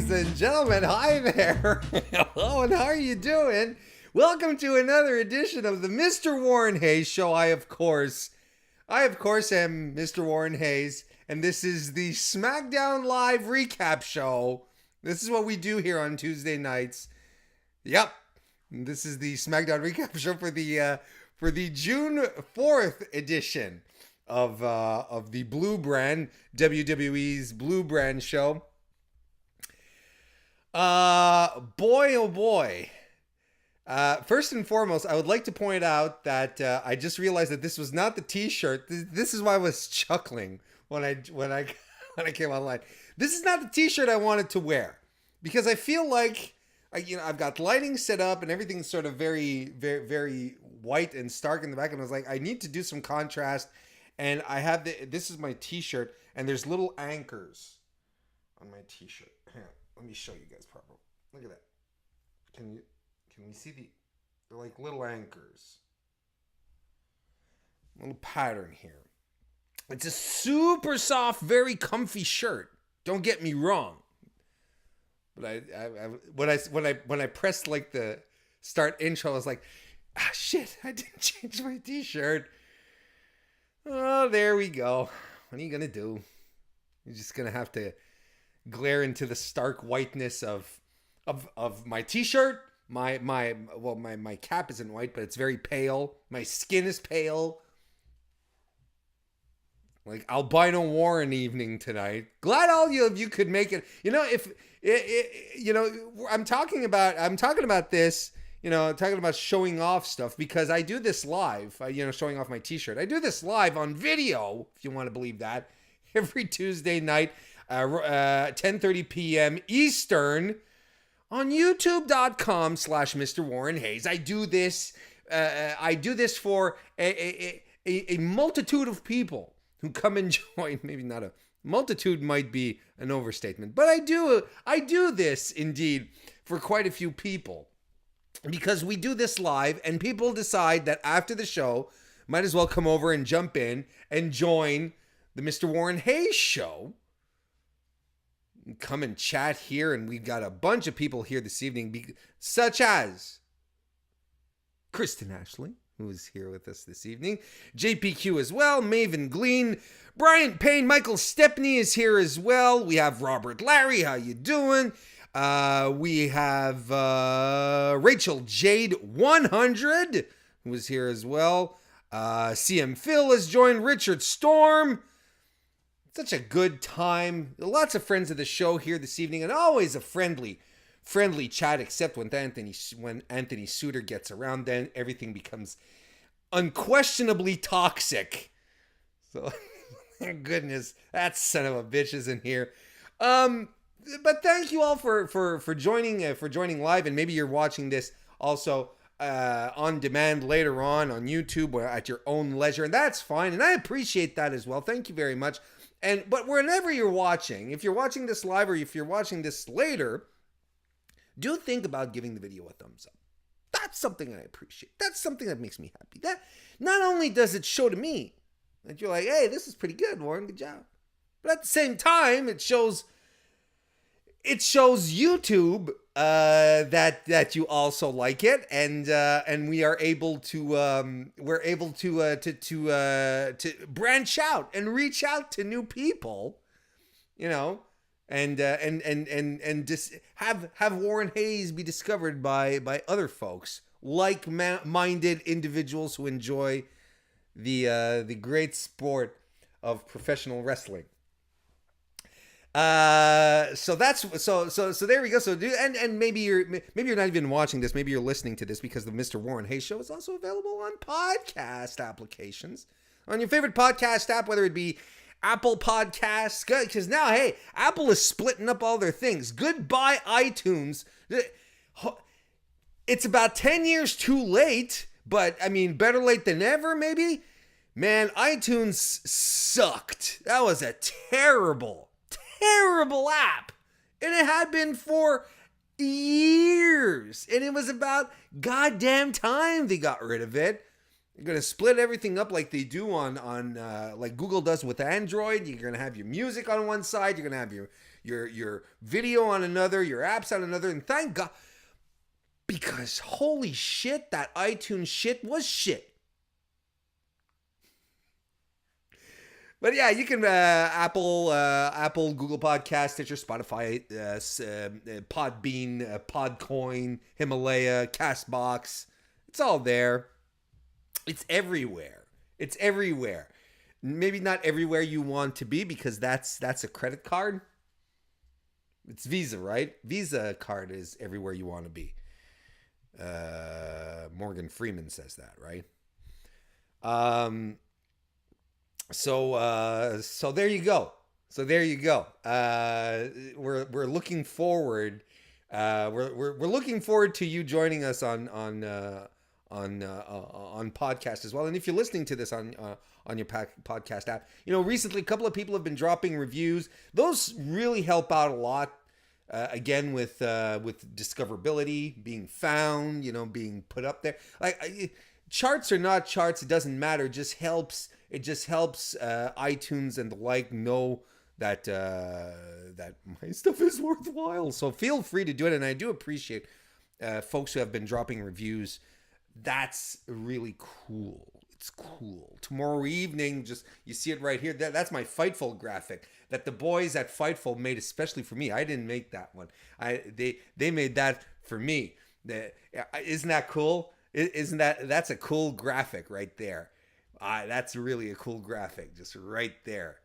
Ladies and gentlemen, hi there. Hello, and how are you doing? Welcome to another edition of the MrWarrenHayes Show. I, of course, am Mr. Warren Hayes, and this is the SmackDown Live Recap Show. This is what we do here on Tuesday nights. Yep, this is the SmackDown Recap Show for the June 4th edition of the Blue Brand, WWE's Blue Brand show. Boy, oh boy. First and foremost, I would like to point out that I just realized that this was not the T-shirt. This is why I was chuckling when I came online. This is not the T-shirt I wanted to wear because I feel like I've got lighting set up and everything's sort of very, very, very white and stark in the back, and I was like, I need to do some contrast. And I have this is my T-shirt, and there's little anchors on my T-shirt. Hang on, let me show you guys properly. Look at that. Can we see they're like little anchors. Little pattern here. It's a super soft, very comfy shirt. Don't get me wrong. But when I pressed like the start intro, I was like, shit, I didn't change my T-shirt. Oh, there we go. What are you gonna do? You're just gonna have to glare into the stark whiteness of my T-shirt. My cap isn't white, but it's very pale. My skin is pale. Like albino Warren evening tonight. Glad all of you could make it. I'm talking about this. Talking about showing off stuff because I do this live, showing off my T-shirt. I do this live on video, if you want to believe that, every Tuesday night, 10:30 p.m. Eastern on youtube.com/MrWarrenHayes. I do this for a multitude of people who come and join. Maybe not a multitude, might be an overstatement, but I do this indeed for quite a few people. Because we do this live and people decide that after the show, might as well come over and jump in and join the Mr. Warren Hayes show. Come and chat here, and we've got a bunch of people here this evening, such as Kristen Ashley, who is here with us this evening, JPQ as well, Maven Glean, Bryant Payne, Michael Stepney is here as well. We have Robert Larry, how you doing? We have Rachel Jade 100, who is here as well. CM Phil has joined. Richard Storm. Such a good time. Lots of friends of the show here this evening, and always a friendly chat, except when Anthony Suter gets around, then everything becomes unquestionably toxic. So, thank goodness that son of a bitch isn't here. But thank you all for joining live, and maybe you're watching this also on demand later on YouTube or at your own leisure, and that's fine, and I appreciate that as well. Thank you very much. But whenever you're watching, if you're watching this live or if you're watching this later, do think about giving the video a thumbs up. That's something I appreciate. That's something that makes me happy. That not only does it show to me that you're like, hey, this is pretty good, Warren, good job, but at the same time, it shows YouTube that you also like it, and we are able to branch out and reach out to new people, and just have Warren Hayes be discovered by other folks, like-minded individuals who enjoy the great sport of professional wrestling. So there we go. So and maybe you're not even watching this. Maybe you're listening to this because the Mr. Warren Hayes show is also available on podcast applications, on your favorite podcast app, whether it be Apple Podcasts, because now, hey, Apple is splitting up all their things. Goodbye iTunes. It's about 10 years too late, but I mean, better late than never, maybe. Man, iTunes sucked. That was a terrible app, and it had been for years, and it was about goddamn time they got rid of it. You're going to split everything up like they do on like Google does with Android. You're going to have your music on one side, you're going to have your video on another, your apps on another, and thank God, because holy shit, that iTunes shit was shit. But yeah, you can Apple, Google Podcast, Stitcher, Spotify, Podbean, Podcoin, Himalaya, Castbox. It's all there. It's everywhere. It's everywhere. Maybe not everywhere you want to be, because that's a credit card. It's Visa, right? Visa card is everywhere you want to be. Morgan Freeman says that, right? So there you go. We're looking forward. We're looking forward to you joining us on podcast as well. And if you're listening to this on your podcast app, recently a couple of people have been dropping reviews. Those really help out a lot. Again, with discoverability, being found, being put up there. Charts or not charts, it doesn't matter. It just helps iTunes and the like know that my stuff is worthwhile. So feel free to do it, and I do appreciate folks who have been dropping reviews. That's really cool. It's cool. Tomorrow evening, you see it right here. That's my Fightful graphic that the boys at Fightful made especially for me. I didn't make that one. They made that for me. Isn't that cool? That's a cool graphic right there. That's really a cool graphic, just right there.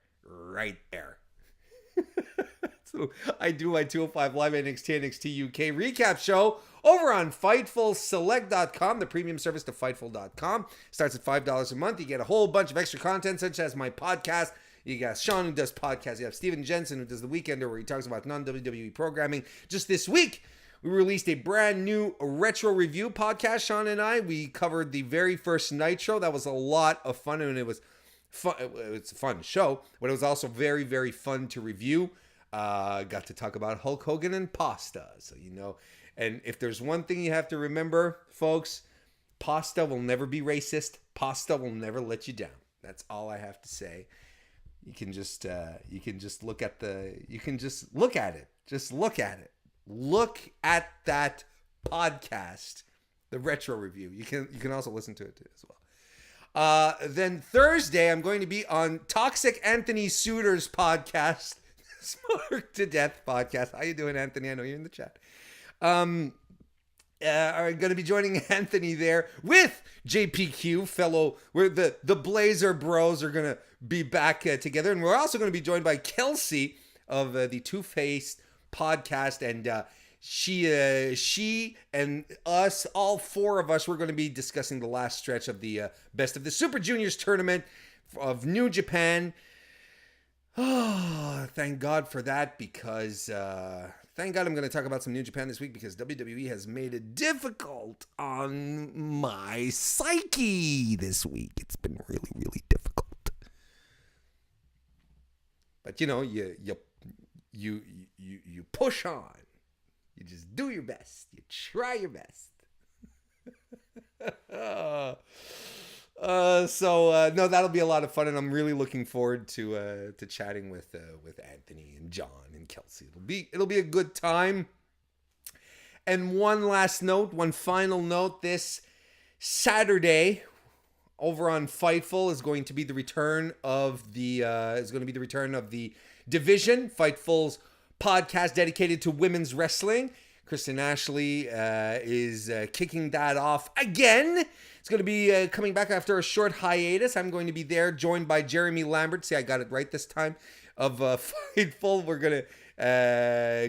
So I do my 205 Live NXT UK recap show over on FightfulSelect.com, the premium service to Fightful.com. Starts at $5 a month. You get a whole bunch of extra content, such as my podcast. You got Sean, who does podcasts. You have Steven Jensen, who does The Weekender, where he talks about non-WWE programming. Just this week, we released a brand new retro review podcast, Sean and I. We covered the very first Nitro. That was a lot of fun, and it was fun. It's a fun show, but it was also very, very fun to review. Got to talk about Hulk Hogan and pasta. So, and if there's one thing you have to remember, folks, pasta will never be racist. Pasta will never let you down. That's all I have to say. You can just look at it. Just look at it. Look at that podcast, the retro review. You can also listen to it as well. Then Thursday, I'm going to be on Toxic Anthony Suter's podcast, Smoked to Death podcast. How you doing, Anthony? I know you're in the chat. Are going to be joining Anthony there with JPQ, where the Blazer Bros are going to be back together. And we're also going to be joined by Kelsey of the Two-Faced podcast, and she and us, all four of us, we're going to be discussing the last stretch of the Best of the Super Juniors tournament of New Japan. Oh, thank God for that, because thank God I'm going to talk about some New Japan this week, because WWE has made it difficult on my psyche this week. It's been really, really difficult. But you push on. You just do your best. You try your best. No, that'll be a lot of fun, and I'm really looking forward to chatting with Anthony and John and Kelsey. It'll be a good time. And one final note, this Saturday over on Fightful is going to be the return of the division, Fightful's podcast dedicated to women's wrestling. Kristen Ashley is kicking that off again. It's going to be coming back after a short hiatus. I'm going to be there, joined by Jeremy Lambert. See, I got it right this time. Of Fightful,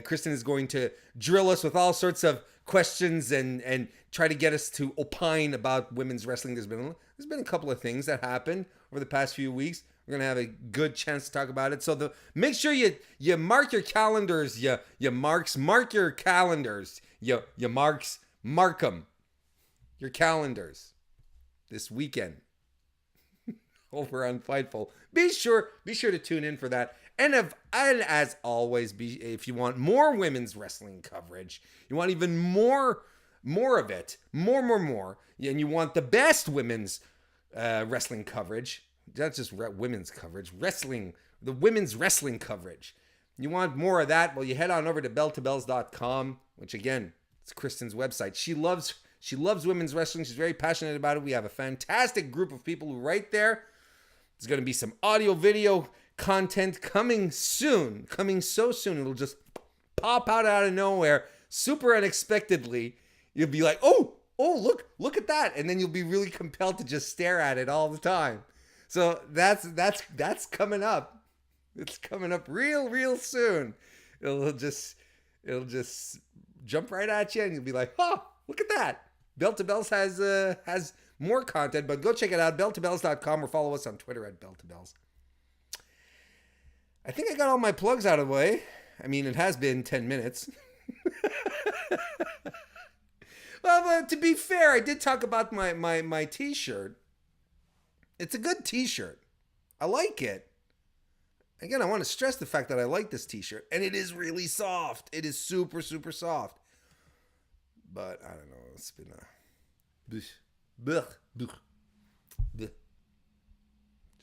Kristen is going to drill us with all sorts of questions and try to get us to opine about women's wrestling. There's been a couple of things that happened over the past few weeks. We're gonna have a good chance to talk about it. So make sure you mark your calendars. You marks, mark your calendars. You marks, mark them. Your calendars this weekend over on Fightful. Be sure to tune in for that. And as always, if you want more women's wrestling coverage, you want even more of it, more, and you want the best women's wrestling coverage. That's just women's coverage. The women's wrestling coverage. You want more of that? Well, you head on over to belltobells.com, which again, it's Kristen's website. She loves women's wrestling. She's very passionate about it. We have a fantastic group of people who write there. There's going to be some audio, video content coming soon. Coming so soon. It'll just pop out of nowhere super unexpectedly. You'll be like, oh, look at that. And then you'll be really compelled to just stare at it all the time. So that's coming up. It's coming up real soon. It'll just jump right at you and you'll be like, oh, look at that. Bell to Bells has more content, but go check it out, belltobells.com, or follow us on Twitter at belltobells. I think I got all my plugs out of the way. I mean, it has been 10 minutes. Well, but to be fair, I did talk about my t-shirt. It's a good t-shirt. I like it. Again, I want to stress the fact that I like this t-shirt. And it is really soft. It is super, super soft. But, I don't know. It's been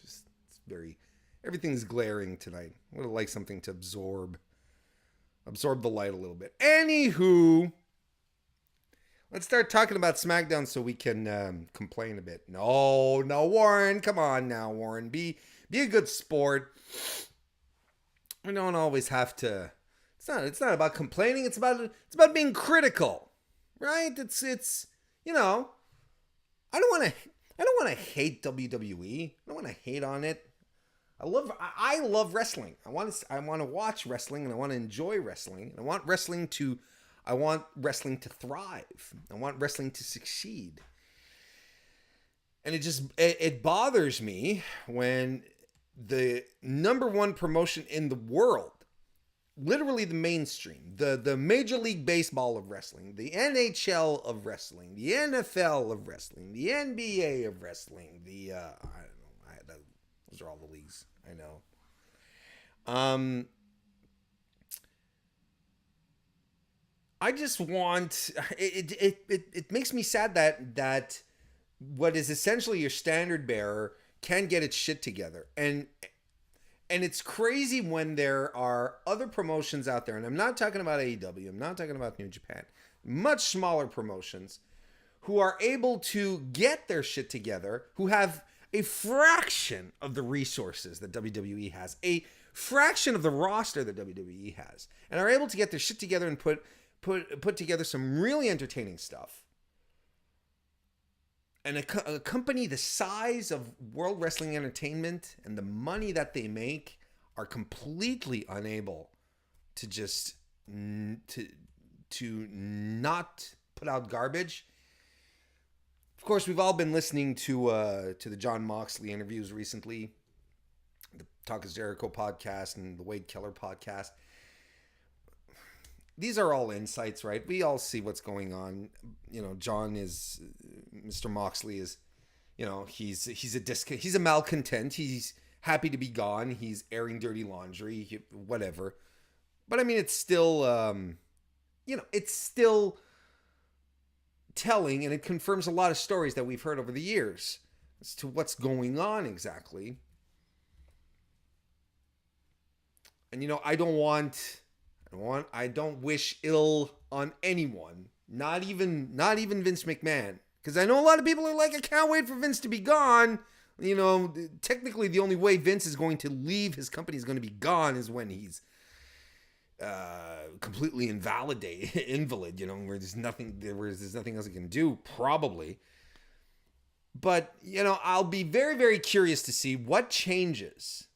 just, it's very, everything's glaring tonight. I would have liked something to absorb the light a little bit. Anywho, let's start talking about SmackDown so we can complain a bit. No, Warren. Come on now, Warren. Be a good sport. We don't always have to. It's not about complaining. It's about being critical, right? It's I don't want to hate WWE. I don't want to hate on it. I love wrestling. I want to watch wrestling and I want to enjoy wrestling. And I want wrestling to thrive. I want wrestling to succeed. And it bothers me when the number one promotion in the world, literally the mainstream, the Major League Baseball of wrestling, the NHL of wrestling, the NFL of wrestling, the NBA of wrestling, I don't know, those are all the leagues I know. I just want it makes me sad that what is essentially your standard bearer can get its shit together. And it's crazy when there are other promotions out there, and I'm not talking about AEW, I'm not talking about New Japan, much smaller promotions who are able to get their shit together, who have a fraction of the resources that WWE has, a fraction of the roster that WWE has, and are able to get their shit together and put together some really entertaining stuff. And a company the size of World Wrestling Entertainment and the money that they make are completely unable to just to not put out garbage. Of course, we've all been listening to the Jon Moxley interviews recently, the Talk is Jericho podcast and the Wade Keller podcast. These are all insights, right? We all see what's going on. Mr. Moxley is, he's a malcontent. He's happy to be gone. He's airing dirty laundry, whatever. But I mean, it's still, it's still telling, and it confirms a lot of stories that we've heard over the years as to what's going on exactly. And I don't wish ill on anyone, not even Vince McMahon, because I know a lot of people are like, I can't wait for Vince to be gone. Technically the only way Vince is going to leave his company is going to be gone is when he's completely invalid, where there's nothing else he can do, probably. But I'll be very, very curious to see what changes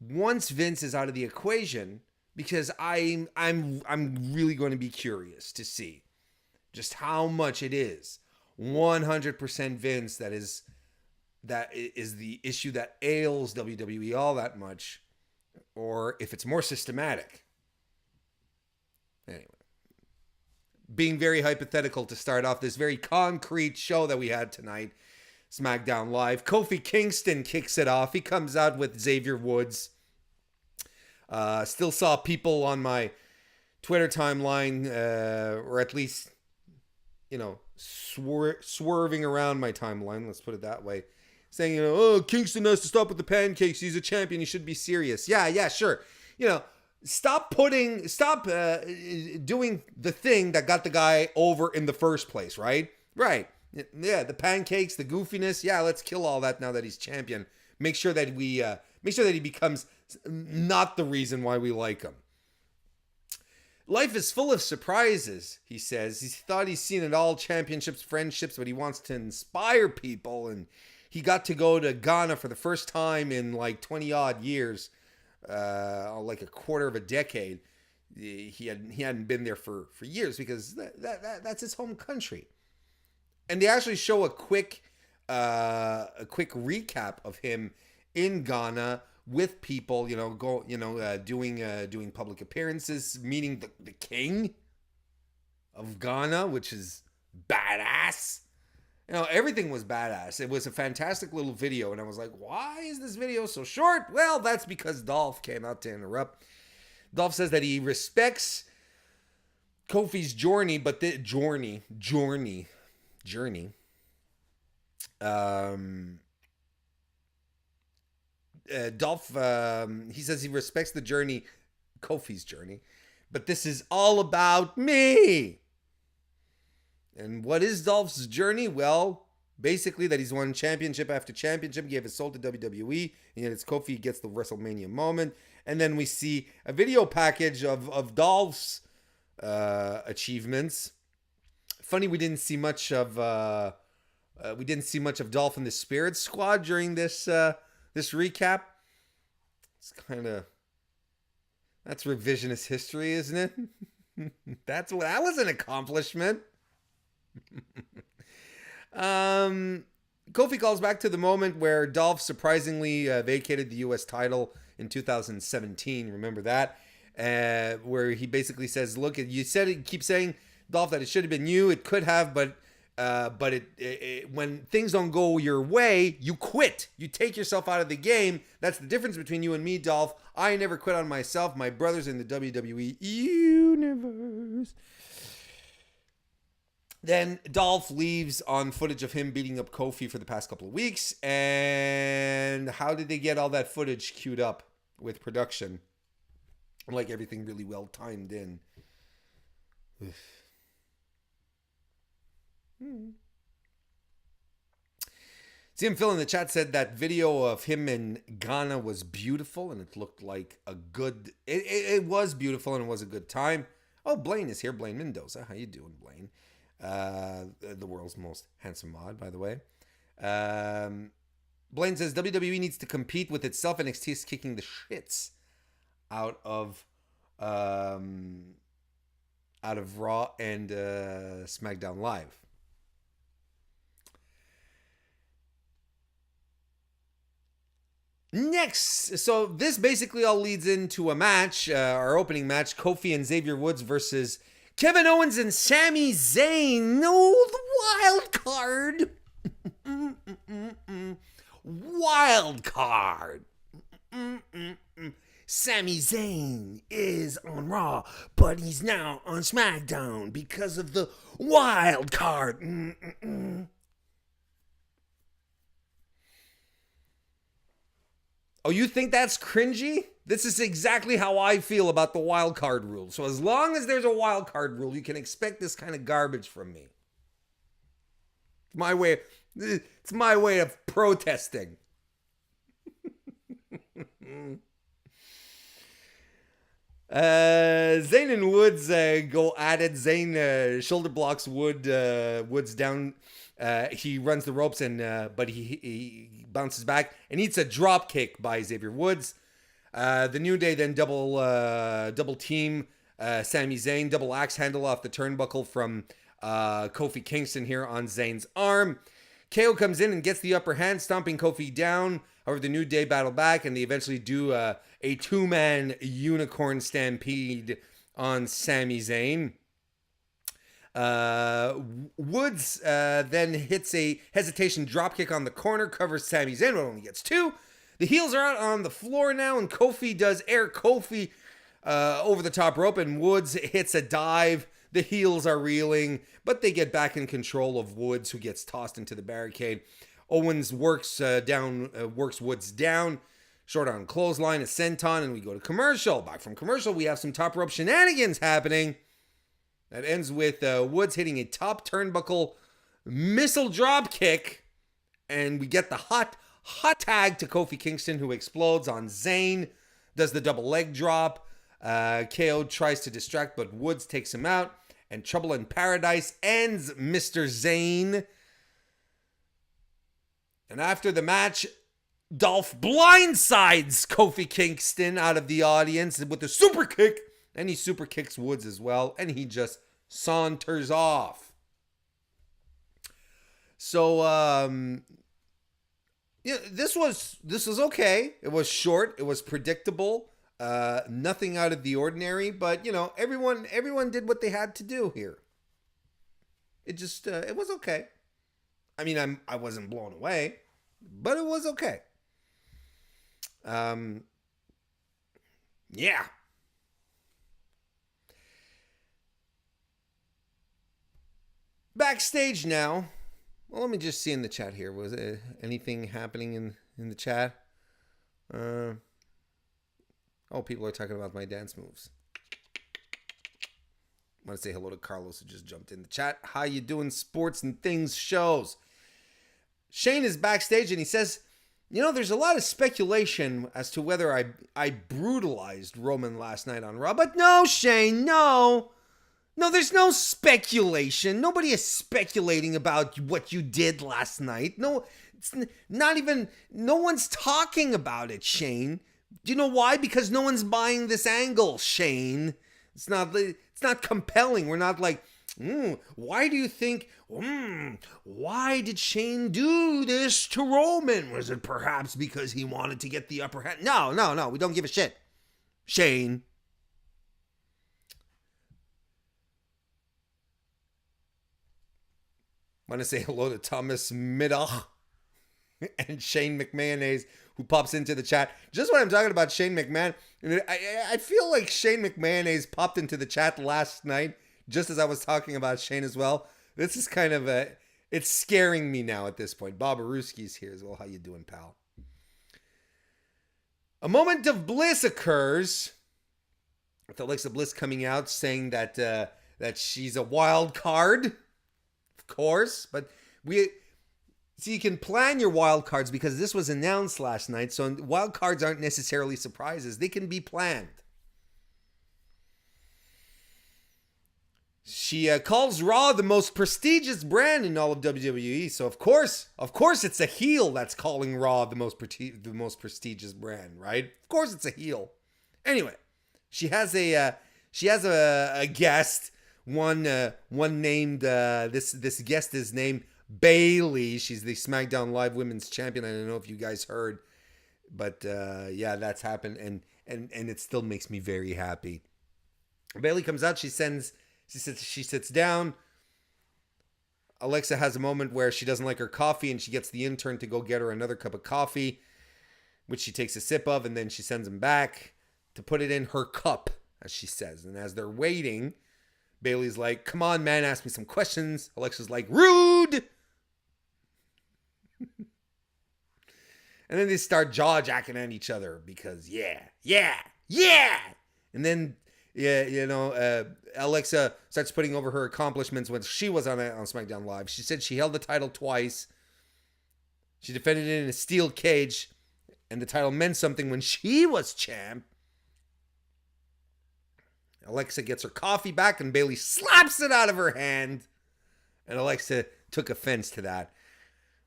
once Vince is out of the equation. Because I'm really going to be curious to see just how much it is 100% Vince that is the issue that ails WWE all that much, or if it's more systematic. Anyway, being very hypothetical to start off this very concrete show that we had tonight, SmackDown Live, Kofi Kingston kicks it off. He comes out with Xavier Woods. Still saw people on my Twitter timeline, or at least, swerving around my timeline, let's put it that way, saying, Kingston has to stop with the pancakes. He's a champion. He should be serious. Yeah, sure. stop doing the thing that got the guy over in the first place, right? Right. Yeah, the pancakes, the goofiness. Yeah, let's kill all that now that he's champion. Make sure that he becomes not the reason why we like him. Life is full of surprises, he says. He thought he's seen it all, championships, friendships, but he wants to inspire people. And he got to go to Ghana for the first time in like 20 odd years, like a quarter of a decade. He hadn't been there for years because that's his home country. And they actually show a quick recap of him in Ghana with people, doing public appearances, meeting the king of Ghana, which is badass. Everything was badass. It was a fantastic little video, and I was like, why is this video so short? Well, that's because Dolph came out to interrupt. Dolph says that he respects Kofi's journey, but the journey. Dolph, he says he respects the journey, Kofi's journey, but this is all about me. And what is Dolph's journey? Well, basically that he's won championship after championship, gave his soul to WWE, and yet it's Kofi gets the WrestleMania moment. And then we see a video package of Dolph's achievements. Funny, we didn't see much of Dolph in the Spirit Squad during this recap. It's that's revisionist history, isn't it? That was an accomplishment. Kofi calls back to the moment where Dolph surprisingly vacated the U.S. title in 2017. Remember that? Where he basically says, "Look, you keep saying, Dolph, that it should have been you. It could have, but when things don't go your way, you quit. You take yourself out of the game. That's the difference between you and me, Dolph. I never quit on myself. My brother's in the WWE universe." Then Dolph leaves on footage of him beating up Kofi for the past couple of weeks. And how did they get all that footage queued up with production? Like everything really well timed in. CM Phil in the chat said that video of him in Ghana was beautiful and it looked like a good... It was beautiful and it was a good time. Oh, Blaine is here. Blaine Mendoza. How you doing, Blaine? The world's most handsome mod, by the way. Blaine says WWE needs to compete with itself. NXT is kicking the shits out of Raw and SmackDown Live. Next, so this basically all leads into a match, our opening match, Kofi and Xavier Woods versus Kevin Owens and Sami Zayn. No, the wild card. Wild card. Sami Zayn is on Raw, but he's now on SmackDown because of the wild card. Oh, you think that's cringy? This is exactly how I feel about the wild card rule. So as long as there's a wild card rule, you can expect this kind of garbage from me. It's my way of protesting. Zayn and Woods go at it. Zayn shoulder blocks Woods down. He runs the ropes but he bounces back and eats a drop kick by Xavier Woods. The New Day then double team Sami Zayn, double axe handle off the turnbuckle from Kofi Kingston here on Zayn's arm. KO comes in and gets the upper hand, stomping Kofi down. However, the New Day battle back and they eventually do a two-man unicorn stampede on Sami Zayn. Woods then hits a hesitation dropkick on the corner, covers Sami Zayn, but only gets two. The heels are out on the floor now, and Kofi does air Kofi over the top rope, and Woods hits a dive. The heels are reeling, but they get back in control of Woods, who gets tossed into the barricade. Owens works Woods down. ShowDown clothesline, a senton, and we go to commercial. Back from commercial, we have some top rope shenanigans happening. That ends with Woods hitting a top turnbuckle missile drop kick. And we get the hot tag to Kofi Kingston, who explodes on Zayn. Does the double leg drop. KO tries to distract, but Woods takes him out. And Trouble in Paradise ends Mr. Zayn. And after the match, Dolph blindsides Kofi Kingston out of the audience with a super kick. And he super kicks Woods as well. And he just saunters off. So, yeah, this was okay. It was short. It was predictable. Nothing out of the ordinary. But, everyone did what they had to do here. It just, it was okay. I mean, I wasn't blown away. But it was okay. Yeah. Backstage now. Well, let me just see in the chat here. Was anything happening in the chat? Oh, people are talking about my dance moves. I want to say hello to Carlos, who just jumped in the chat. How you doing, sports and things shows? Shane is backstage and he says, there's a lot of speculation as to whether I brutalized Roman last night on Raw. But no, Shane, no. No, there's no speculation. Nobody is speculating about what you did last night. No, it's not even, no one's talking about it, Shane. Do you know why? Because no one's buying this angle, Shane. It's not compelling. We're not like, why do you think, why did Shane do this to Roman? Was it perhaps because he wanted to get the upper hand? No, we don't give a shit. Shane. I want to say hello to Thomas Middach and Shane McMahon, who pops into the chat. Just when I'm talking about Shane McMahon, I feel like Shane McMahon popped into the chat last night, just as I was talking about Shane as well. This is kind of it's scaring me now at this point. Bob Aruski's here as well. How you doing, pal? A moment of bliss occurs with Alexa Bliss coming out saying that she's a wild card, of course. But you can plan your wild cards because this was announced last night. So wild cards aren't necessarily surprises. They can be planned. She calls Raw the most prestigious brand in all of WWE. So of course it's a heel that's calling Raw the most prestigious brand, right? Of course it's a heel. Anyway, she has a guest. One named this guest is named Bayley. She's the SmackDown Live Women's Champion. I don't know if you guys heard, but yeah, that's happened, and it still makes me very happy. Bayley comes out. She sits down. Alexa has a moment where she doesn't like her coffee, and she gets the intern to go get her another cup of coffee, which she takes a sip of, and then she sends him back to put it in her cup, as she says. And as they're waiting, Bayley's like, "Come on, man, ask me some questions." Alexa's like, "Rude!" And then they start jaw-jacking at each other because, yeah. And then, Alexa starts putting over her accomplishments when she was on SmackDown Live. She said she held the title twice. She defended it in a steel cage, and the title meant something when she was champ. Alexa gets her coffee back, and Bayley slaps it out of her hand. And Alexa took offense to that.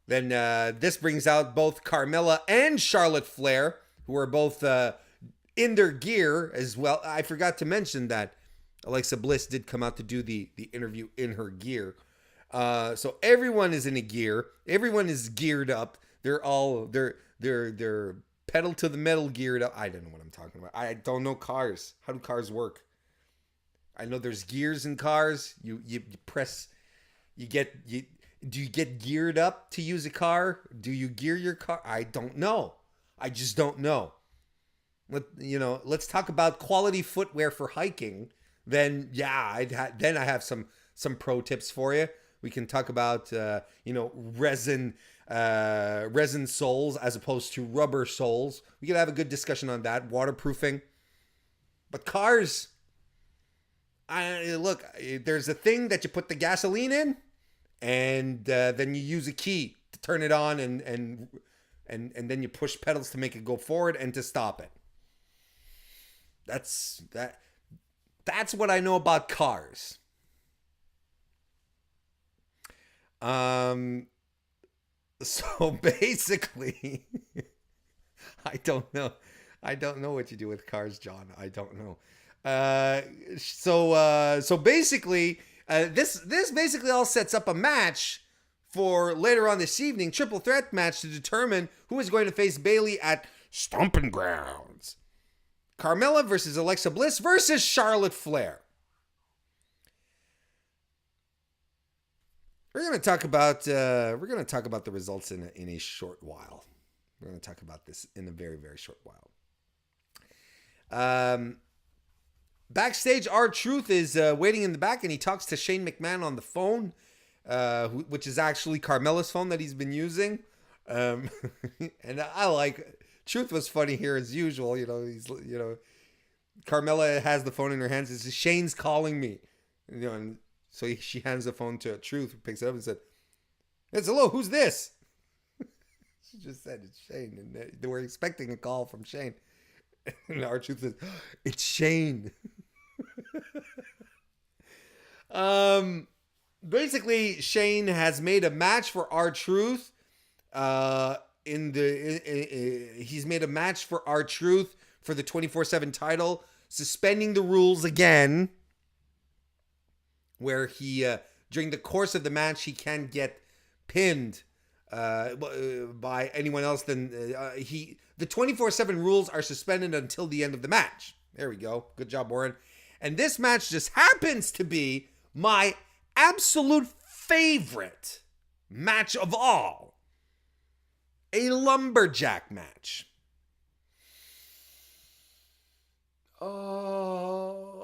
Then this brings out both Carmella and Charlotte Flair, who are both in their gear as well. I forgot to mention that Alexa Bliss did come out to do the interview in her gear. So everyone is in a gear. Everyone is geared up. They're pedal to the metal geared up. I don't know what I'm talking about. I don't know cars. How do cars work? I know there's gears in cars. You press. Do you get geared up to use a car? Do you gear your car? I don't know. I just don't know. Let's talk about quality footwear for hiking. Then yeah, I have some pro tips for you. We can talk about resin soles as opposed to rubber soles. We could have a good discussion on that. Waterproofing. But cars, look, there's a thing that you put the gasoline in, and then you use a key to turn it on, and then you push pedals to make it go forward and to stop it. That's what I know about cars. So basically, I don't know what you do with cars, John. I don't know. So basically, this basically all sets up a match for later on this evening, triple threat match to determine who is going to face Bayley at Stomping Grounds. Carmella versus Alexa Bliss versus Charlotte Flair. We're going to talk about the results in a short while. We're going to talk about this in a very, very short while. Backstage, R-Truth is waiting in the back, and he talks to Shane McMahon on the phone, which is actually Carmella's phone that he's been using. And I like Truth was funny here as usual. Carmella has the phone in her hands. It's Shane's calling me, and so she hands the phone to Truth, who picks it up and said, "Yes, hello, who's this?" She just said it's Shane, and they were expecting a call from Shane. And R-Truth says, "It's Shane." Basically, Shane has made a match for R-Truth. He's made a match for R-Truth for the 24/7 title, suspending the rules again, where he during the course of the match he can get pinned by anyone else. Then the 24/7 rules are suspended until the end of the match. There we go. Good job, Warren. And this match just happens to be my absolute favorite match of all. A lumberjack match. Oh.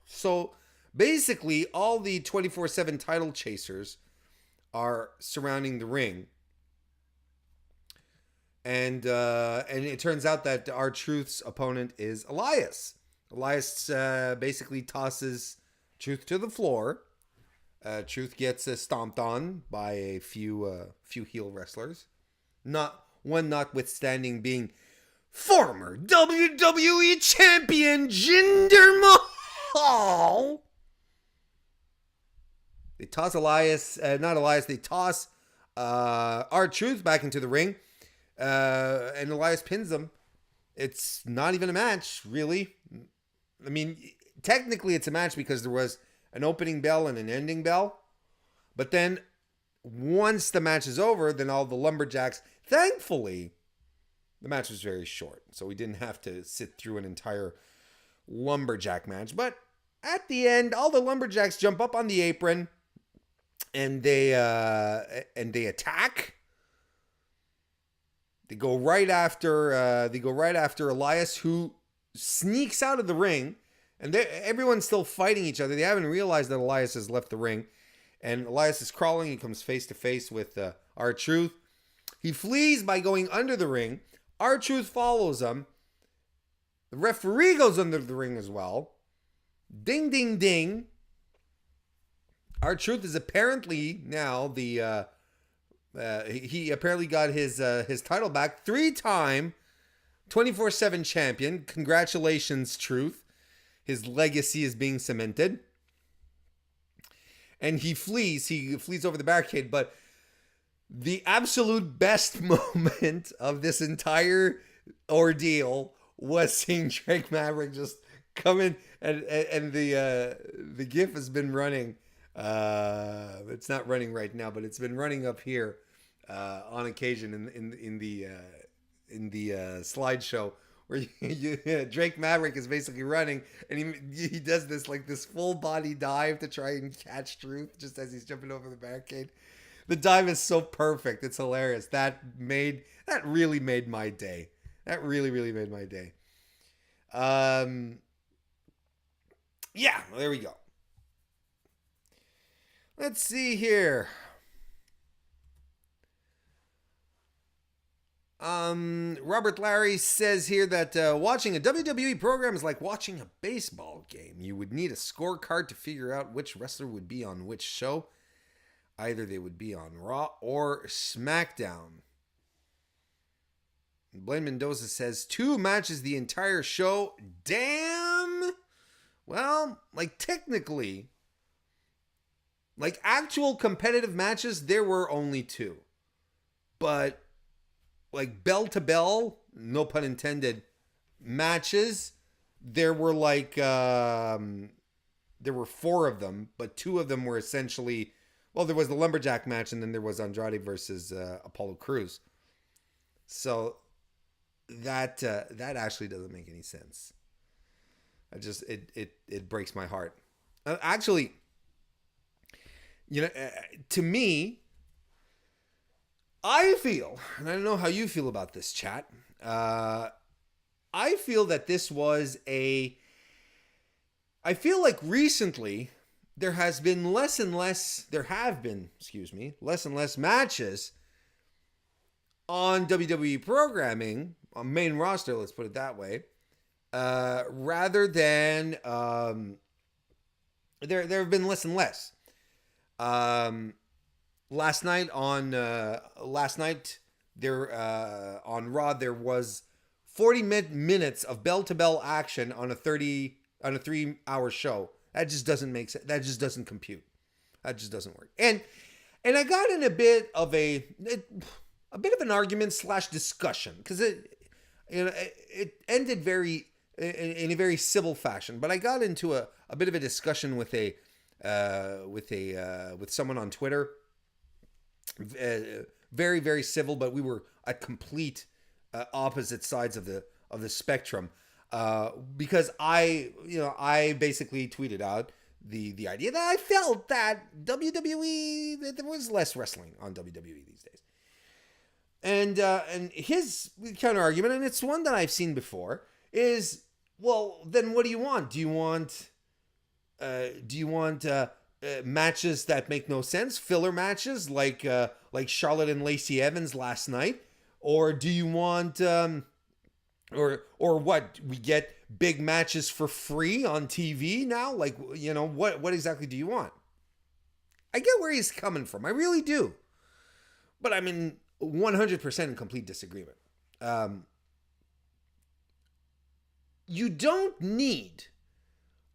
So basically, all the 24/7 title chasers are surrounding the ring. And it turns out that R-Truth's opponent is Elias. Elias basically tosses Truth to the floor. Truth gets stomped on by a few heel wrestlers. Notwithstanding being former WWE champion Jinder Mahal. They toss they toss R-Truth back into the ring. And Elias pins him. It's not even a match, really. I mean, technically it's a match because there was an opening bell and an ending bell. But then once the match is over, then all the lumberjacks, thankfully, the match was very short. So we didn't have to sit through an entire lumberjack match. But at the end, all the lumberjacks jump up on the apron and they attack. They go right after Elias, who sneaks out of the ring, and everyone's still fighting each other. They haven't realized that Elias has left the ring, and Elias is crawling. He comes face to face with R-Truth. He flees by going under the ring. R-Truth follows him. The referee goes under the ring as well. Ding, ding, ding. R-Truth is apparently now the he apparently got his title back. 3-time 24/7 champion. Congratulations, Truth. His legacy is being cemented. And he flees. He flees over the barricade. But the absolute best moment of this entire ordeal was seeing Drake Maverick just come in, and the GIF has been running. It's not running right now, but it's been running up here on occasion in the slideshow where Drake Maverick is basically running, and he does this full body dive to try and catch Truth just as he's jumping over the barricade. The dive is so perfect; it's hilarious. That really made my day. That really made my day. Yeah, there we go. Let's see here. Robert Larry says here that watching a WWE program is like watching a baseball game. You would need a scorecard to figure out which wrestler would be on which show. Either they would be on Raw or SmackDown. Blaine Mendoza says 2 matches the entire show. Damn! Well, like technically, like actual competitive matches, there were only 2. But like bell to bell, no pun intended, matches, there were like, there were 4 of them, but 2 of them were essentially, well, there was the Lumberjack match and then there was Andrade versus Apollo Crews. So that actually doesn't make any sense. It breaks my heart. Actually, you know, to me, I feel, and I don't know how you feel about this, chat. I feel that this was I feel like recently there have been less and less matches on WWE programming, on main roster, let's put it that way, rather than, there have been less and less. Last night on Raw there was 40 minutes of bell to bell action on a 3-hour show. That just doesn't make sense. That just doesn't compute. That just doesn't work. And I got in a bit of an argument / discussion because it ended in a very civil fashion. But I got into a bit of a discussion with someone on Twitter. Very, very civil, but we were at complete opposite sides of the spectrum. Because I basically tweeted out the idea that I felt that WWE, that there was less wrestling on WWE these days. And his counter argument, and it's one that I've seen before, is, well, then what do you want? Do you want matches that make no sense, filler matches like Charlotte and Lacey Evans last night, or do you want or what, we get big matches for free on TV now? Like, you know, what exactly do you want? I get where he's coming from, I really do, but I'm in 100% in complete disagreement. You don't need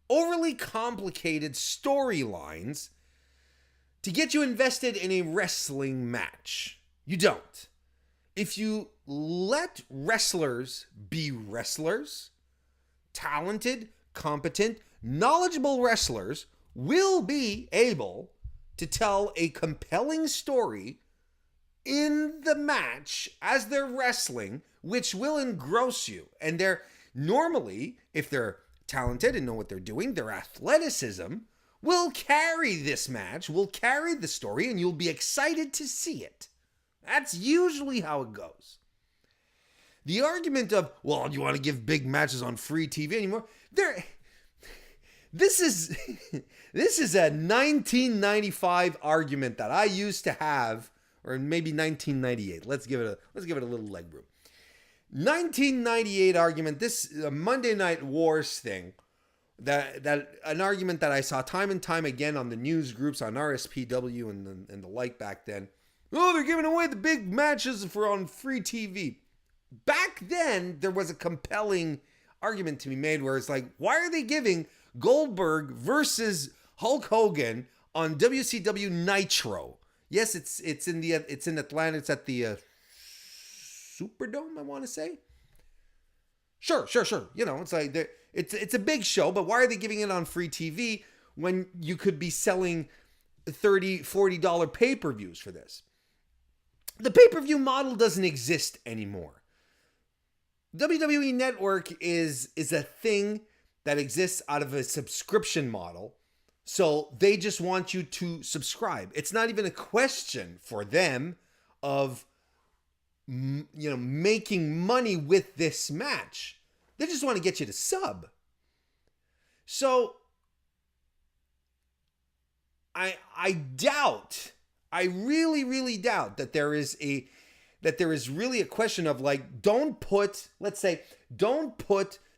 overly complicated storylines to get you invested in a wrestling match. You don't. If you let wrestlers be wrestlers, talented, competent, knowledgeable wrestlers will be able to tell a compelling story in the match as they're wrestling, which will engross you. And they're normally, if they're talented and know what they're doing, their athleticism will carry this match, will carry the story, and you'll be excited to see it. That's usually how it goes. The argument of, well, do you want to give big matches on free TV anymore? This is a 1995 argument that I used to have, or maybe 1998. Let's give it a little leg room. 1998 argument, this Monday Night Wars thing, that an argument that I saw time and time again on the news groups, on RSPW and the like back then. Oh, they're giving away the big matches on free TV. Back then, there was a compelling argument to be made where it's like, why are they giving Goldberg versus Hulk Hogan on WCW Nitro? Yes, it's in Atlanta. It's at the Superdome, I want to say. Sure. You know, it's like it's a big show, but why are they giving it on free TV when you could be selling $30, $40 pay-per-views for this? The pay-per-view model doesn't exist anymore. WWE Network is a thing that exists out of a subscription model. So they just want you to subscribe. It's not even a question for them of, you know, making money with this match. They just want to get you to sub. So I doubt, I really, really doubt that there is really a question of like, don't put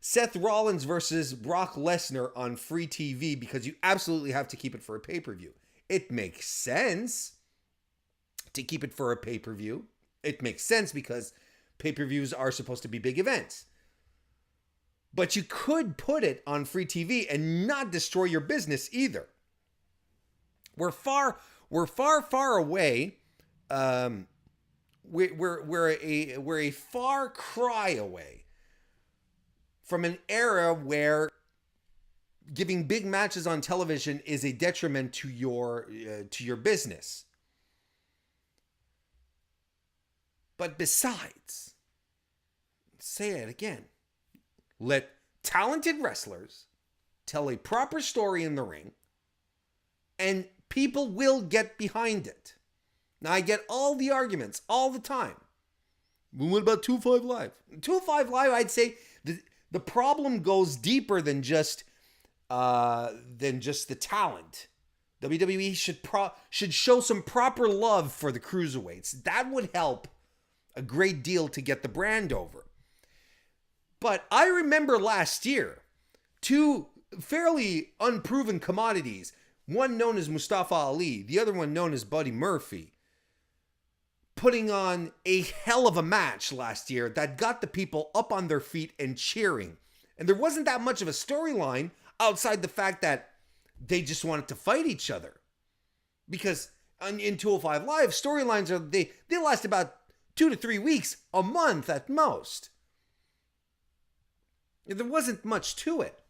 Seth Rollins versus Brock Lesnar on free TV because you absolutely have to keep it for a pay-per-view. It makes sense to keep it for a pay-per-view. It makes sense because pay-per-views are supposed to be big events. But you could put it on free TV and not destroy your business either. We're far away. We're a far cry away from an era where giving big matches on television is a detriment to your business. But besides, say it again, let talented wrestlers tell a proper story in the ring, and people will get behind it. Now, I get all the arguments all the time. What about 205 Live? 205 Live, I'd say the problem goes deeper than just the talent. WWE should show some proper love for the cruiserweights. That would help a great deal to get the brand over. But I remember last year, two fairly unproven commodities, one known as Mustafa Ali, the other one known as Buddy Murphy, putting on a hell of a match last year that got the people up on their feet and cheering. And there wasn't that much of a storyline outside the fact that they just wanted to fight each other. Because in 205 Live, storylines they last about 2 to 3 weeks, a month at most. There wasn't much to it.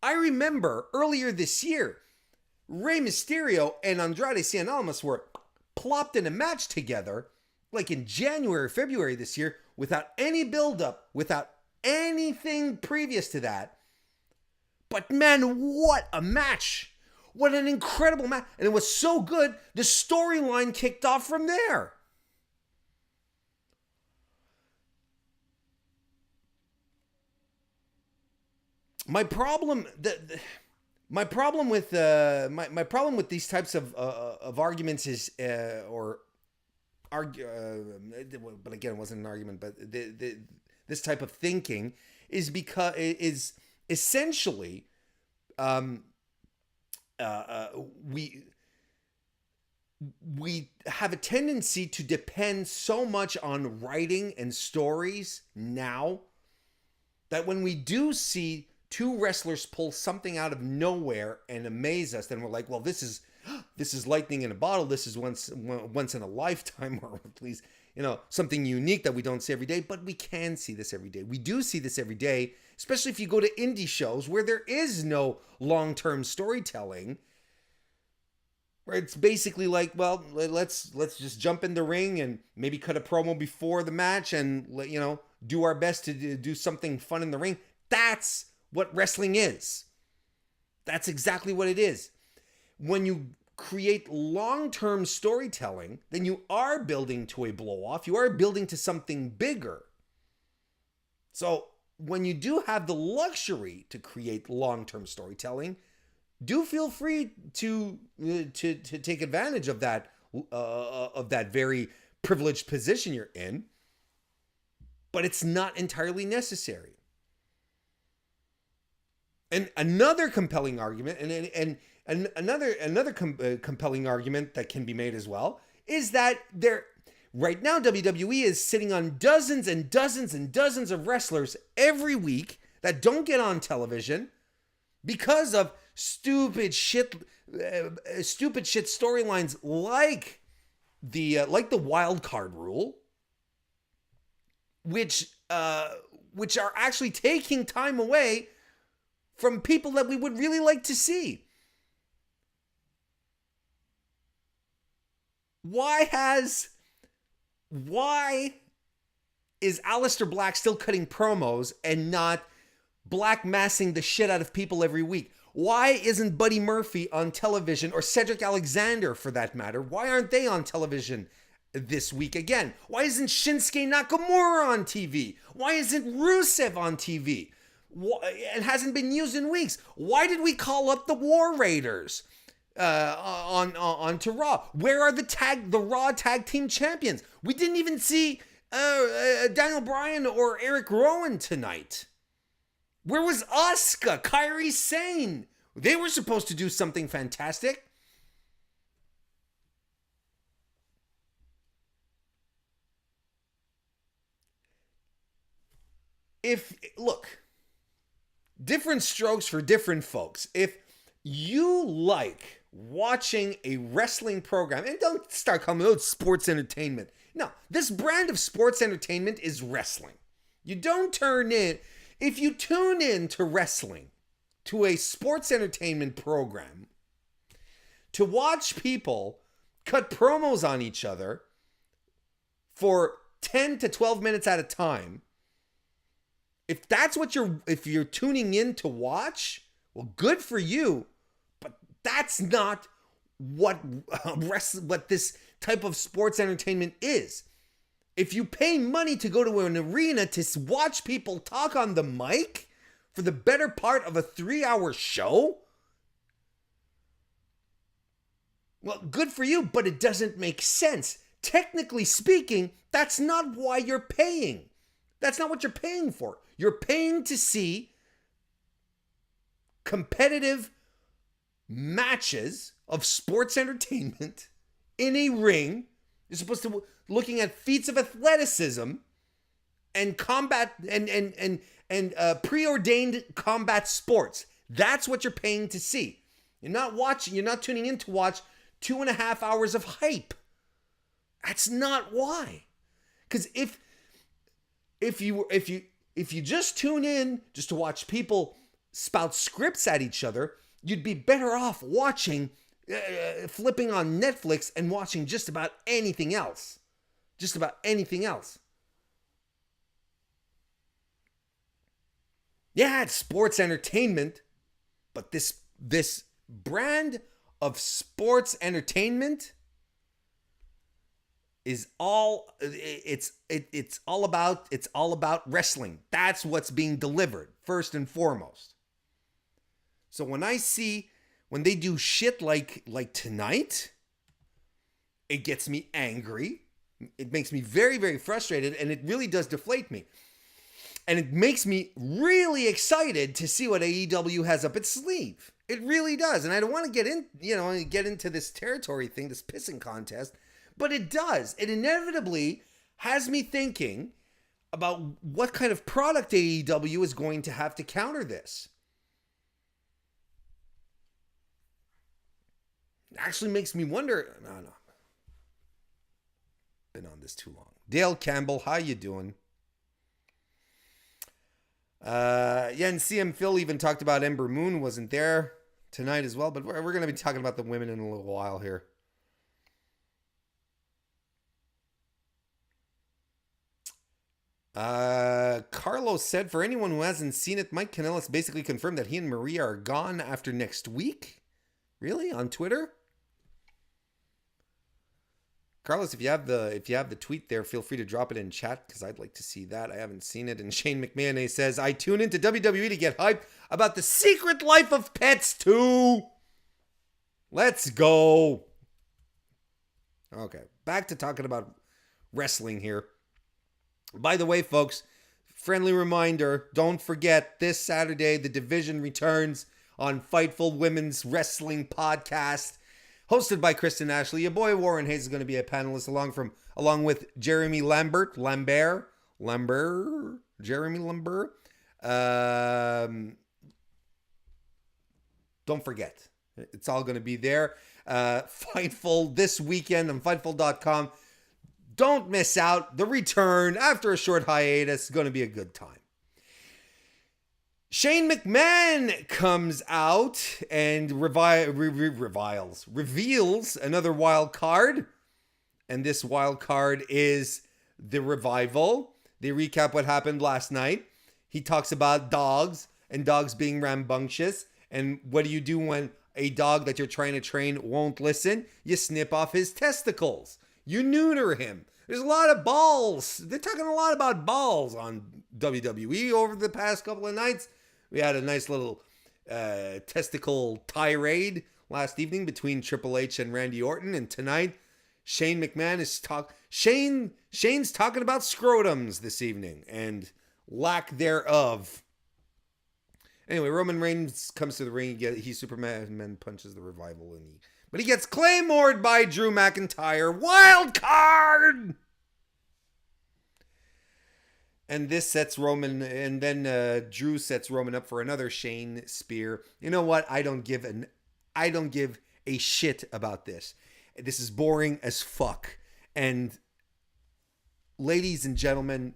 I remember earlier this year, Rey Mysterio and Andrade Cien Almas were plopped in a match together, like in January, February this year, without any build-up, without anything previous to that. But man, what a match! What an incredible match! And it was so good, the storyline kicked off from there. My problem with these types of arguments is but again, it wasn't an argument, but this type of thinking is essentially we have a tendency to depend so much on writing and stories now that when we do see two wrestlers pull something out of nowhere and amaze us, then we're like, well, this is lightning in a bottle. This is once in a lifetime, or at least, something unique that we don't see every day. But we can see this every day. We do see this every day, especially if you go to indie shows where there is no long-term storytelling. Where it's basically like, well, let's just jump in the ring and maybe cut a promo before the match and do our best to do something fun in the ring. That's what wrestling is. That's exactly what it is. When you create long-term storytelling, then you are building to a blow-off. You are building to something bigger. So when you do have the luxury to create long-term storytelling, do feel free to take advantage of that very privileged position you're in. But it's not entirely necessary. And another compelling argument, and another compelling argument that can be made as well, is that right now WWE is sitting on dozens and dozens and dozens of wrestlers every week that don't get on television because of stupid shit storylines like the wild card rule, which are actually taking time away from people that we would really like to see. Why is Aleister Black still cutting promos and not black massing the shit out of people every week? Why isn't Buddy Murphy on television, or Cedric Alexander for that matter? Why aren't they on television this week again? Why isn't Shinsuke Nakamura on TV? Why isn't Rusev on TV? It hasn't been used in weeks. Why did we call up the War Raiders? onto Raw? Where are the Raw tag team champions? We didn't even see Daniel Bryan or Eric Rowan tonight. Where was Asuka, Kairi Sane? They were supposed to do something fantastic. Look, different strokes for different folks. If you like watching a wrestling program, and don't start calling it sports entertainment. No, this brand of sports entertainment is wrestling. You don't turn in, if you tune in to wrestling, to a sports entertainment program, to watch people cut promos on each other for 10 to 12 minutes at a time, if you're tuning in to watch, well, good for you, but that's not what this type of sports entertainment is. If you pay money to go to an arena to watch people talk on the mic for the better part of a 3-hour show, well, good for you, but it doesn't make sense. Technically speaking, that's not why you're paying. That's not what you're paying for. You're paying to see competitive matches of sports entertainment in a ring. You're supposed to be looking at feats of athleticism and combat and preordained combat sports. That's what you're paying to see. You're not tuning in to watch 2.5 hours of hype. That's not why. Because if you just tune in just to watch people spout scripts at each other, you'd be better off watching, flipping on Netflix and watching just about anything else. Just about anything else. Yeah, it's sports entertainment, but this brand of sports entertainment is all about wrestling. That's what's being delivered first and foremost. So when they do shit like tonight, it gets me angry. It makes me very, very frustrated, and it really does deflate me. And it makes me really excited to see what AEW has up its sleeve. It really does. And I don't want to get into this territory thing, this pissing contest. But it does. It inevitably has me thinking about what kind of product AEW is going to have to counter this. It actually makes me wonder. No. Been on this too long. Dale Campbell, how you doing? And CM Phil even talked about Ember Moon wasn't there tonight as well. But we're going to be talking about the women in a little while here. Carlos said, for anyone who hasn't seen it, Mike Kanellis basically confirmed that he and Maria are gone after next week. Really? On Twitter? Carlos, if you have the tweet there, feel free to drop it in chat because I'd like to see that. I haven't seen it. And Shane McMahon says, I tune into WWE to get hyped about the Secret Life of Pets 2. Let's go. Okay, back to talking about wrestling here. By the way, folks, friendly reminder, don't forget, this Saturday, the division returns on Fightful Women's Wrestling Podcast, hosted by Kristen Ashley. Your boy WarrenHayes is going to be a panelist along with Jeremy Lambert. Don't forget, it's all going to be there. Fightful this weekend on Fightful.com. Don't miss out. The return after a short hiatus is going to be a good time. Shane McMahon comes out and reveals another wild card. And this wild card is the Revival. They recap what happened last night. He talks about dogs and dogs being rambunctious. And what do you do when a dog that you're trying to train won't listen? You snip off his testicles. You neuter him. There's a lot of balls. They're talking a lot about balls on WWE over the past couple of nights. We had a nice little testicle tirade last evening between Triple H and Randy Orton, and tonight Shane McMahon is Shane's talking about scrotums this evening and lack thereof. Anyway, Roman Reigns comes to the ring. He Superman punches the Revival, but he gets claymored by Drew McIntyre. Wild card. And this sets Roman, and then Drew sets Roman up for another Shane spear. You know what? I don't give a shit about this. This is boring as fuck. And ladies and gentlemen,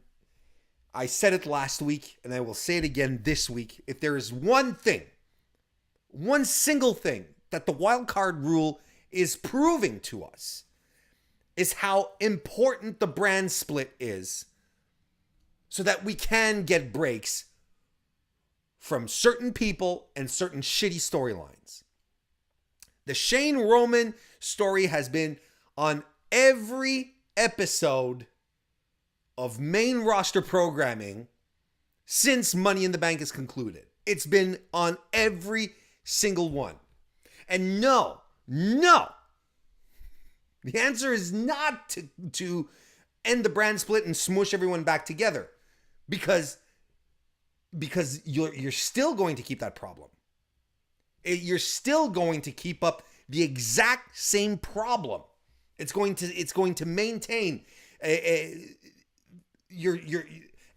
I said it last week, and I will say it again this week. If there is one single thing that the wild card rule is proving to us, is how important the brand split is, so that we can get breaks from certain people and certain shitty storylines. The Shane Roman story has been on every episode of main roster programming since Money in the Bank is concluded. It's been on every single one. And no, the answer is not to end the brand split and smush everyone back together. Because you're still going to keep that problem. You're still going to keep up the exact same problem. It's going to maintain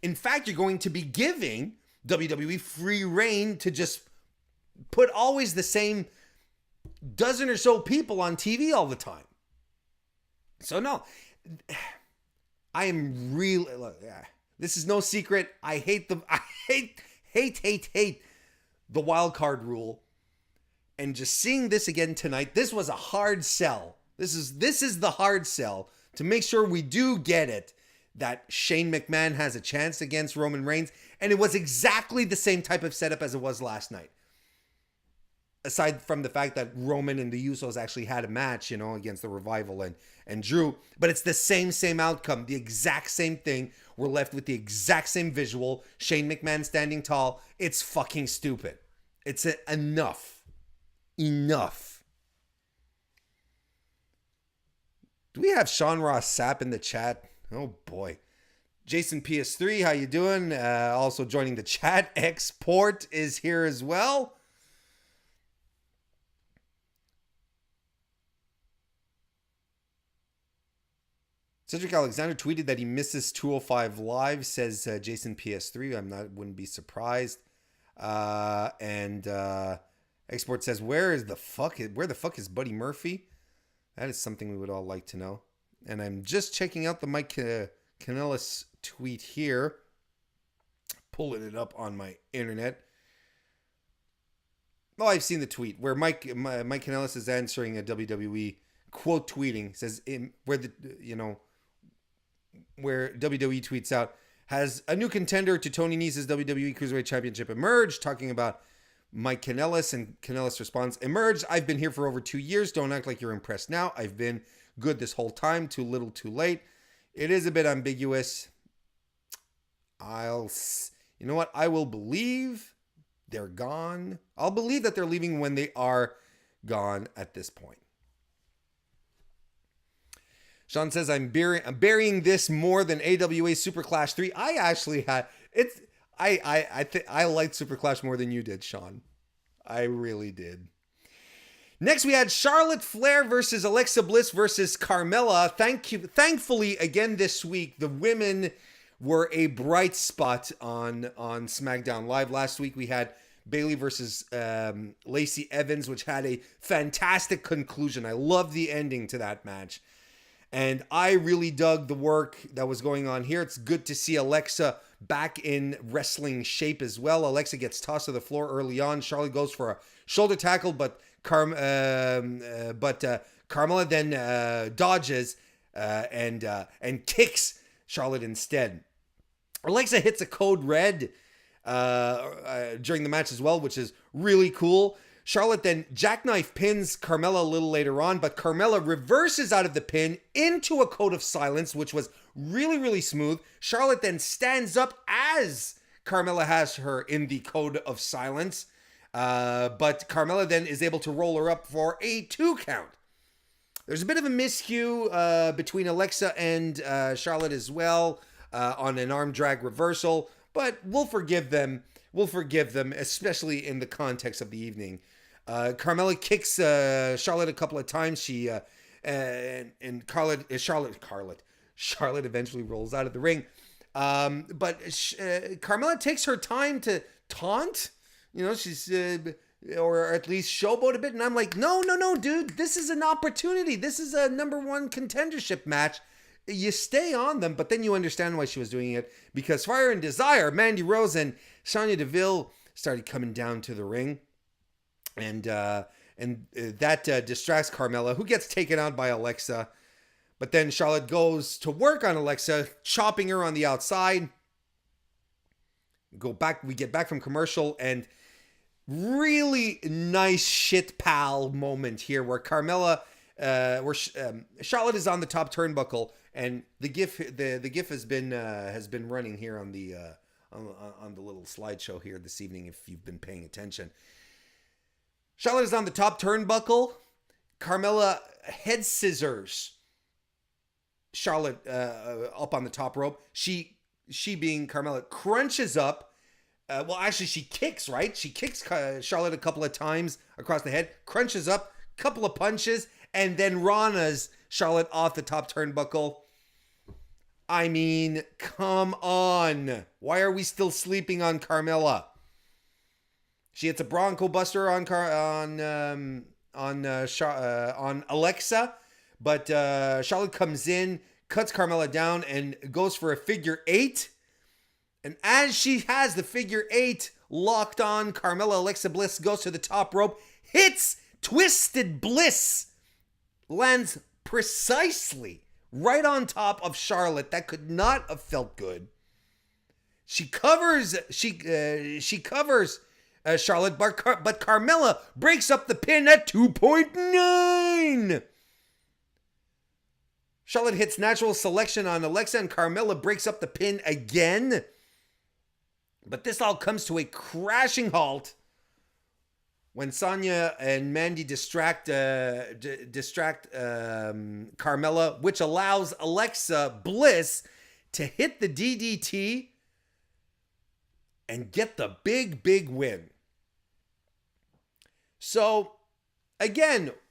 in fact, you're going to be giving WWE free reign to just put always the same dozen or so people on TV all the time. So no, I am really, this is no secret. I hate the wild card rule. And just seeing this again tonight, this was a hard sell. This is the hard sell to make sure we do get it, that Shane McMahon has a chance against Roman Reigns. And it was exactly the same type of setup as it was last night. Aside from the fact that Roman and the Usos actually had a match, against the Revival and Drew. But it's the same outcome. The exact same thing. We're left with the exact same visual. Shane McMahon standing tall. It's fucking stupid. It's enough. Enough. Do we have Sean Ross Sapp in the chat? Oh boy. Jason PS3, how you doing? Also joining the chat. Export is here as well. Cedric Alexander tweeted that he misses 205 Live, says Jason PS3. Wouldn't be surprised. And Export says, where the fuck is Buddy Murphy? That is something we would all like to know. And I'm just checking out the Mike Kanellis tweet here. Pulling it up on my internet. Oh, I've seen the tweet where Mike Kanellis is answering a WWE quote tweeting. Says where WWE tweets out, has a new contender to Tony Nese's WWE Cruiserweight Championship emerged, talking about Mike Kanellis, and Kanellis responds, emerged, I've been here for over 2 years. Don't act like you're impressed now. I've been good this whole time. Too little, too late. It is a bit ambiguous. You know what? I will believe they're gone. I'll believe that they're leaving when they are gone at this point. Sean says, I'm burying this more than AWA Super Clash 3. I actually had it's. I liked Super Clash more than you did, Sean. I really did. Next, we had Charlotte Flair versus Alexa Bliss versus Carmella. Thankfully, again this week, the women were a bright spot on SmackDown Live. Last week, we had Bayley versus Lacey Evans, which had a fantastic conclusion. I love the ending to that match. And I really dug the work that was going on here. It's good to see Alexa back in wrestling shape as well. Alexa gets tossed to the floor early on. Charlotte goes for a shoulder tackle, but Carmella then dodges and kicks Charlotte instead. Alexa hits a code red during the match as well, which is really cool. Charlotte then jackknife pins Carmella a little later on, but Carmella reverses out of the pin into a code of silence, which was really, really smooth. Charlotte then stands up as Carmella has her in the code of silence. But Carmella then is able to roll her up for a 2 count. There's a bit of a miscue between Alexa and Charlotte as well on an arm drag reversal, but we'll forgive them. We'll forgive them, especially in the context of the evening. Carmella kicks Charlotte a couple of times. Charlotte eventually rolls out of the ring. But Carmella takes her time to taunt. She's or at least showboat a bit, and I'm like, no, dude, this is an opportunity. This is a number 1 contendership match. You stay on them, but then you understand why she was doing it, because Fire and Desire, Mandy Rose and Sonya Deville started coming down to the ring, and that distracts Carmella, who gets taken out by Alexa. But then Charlotte goes to work on Alexa, chopping her on the outside. We get back from commercial, and really nice shit pal moment here where Charlotte is on the top turnbuckle, and the gif has been running here on the little slideshow here this evening if you've been paying attention. Charlotte is on the top turnbuckle. Carmella head scissors Charlotte up on the top rope. She being Carmella crunches up. She kicks, right? She kicks Charlotte a couple of times across the head, crunches up, couple of punches, and then Rana's Charlotte off the top turnbuckle. I mean, come on. Why are we still sleeping on Carmella? She hits a Bronco Buster on Alexa, but Charlotte comes in, cuts Carmella down, and goes for a figure 8. And as she has the figure 8 locked on, Carmella Alexa Bliss goes to the top rope, hits Twisted Bliss, lands precisely right on top of Charlotte. That could not have felt good. She covers Charlotte, but Carmella breaks up the pin at 2.9. Charlotte hits natural selection on Alexa, and Carmella breaks up the pin again. But this all comes to a crashing halt when Sonya and Mandy distract Carmella, which allows Alexa Bliss to hit the DDT and get the big win. Okay.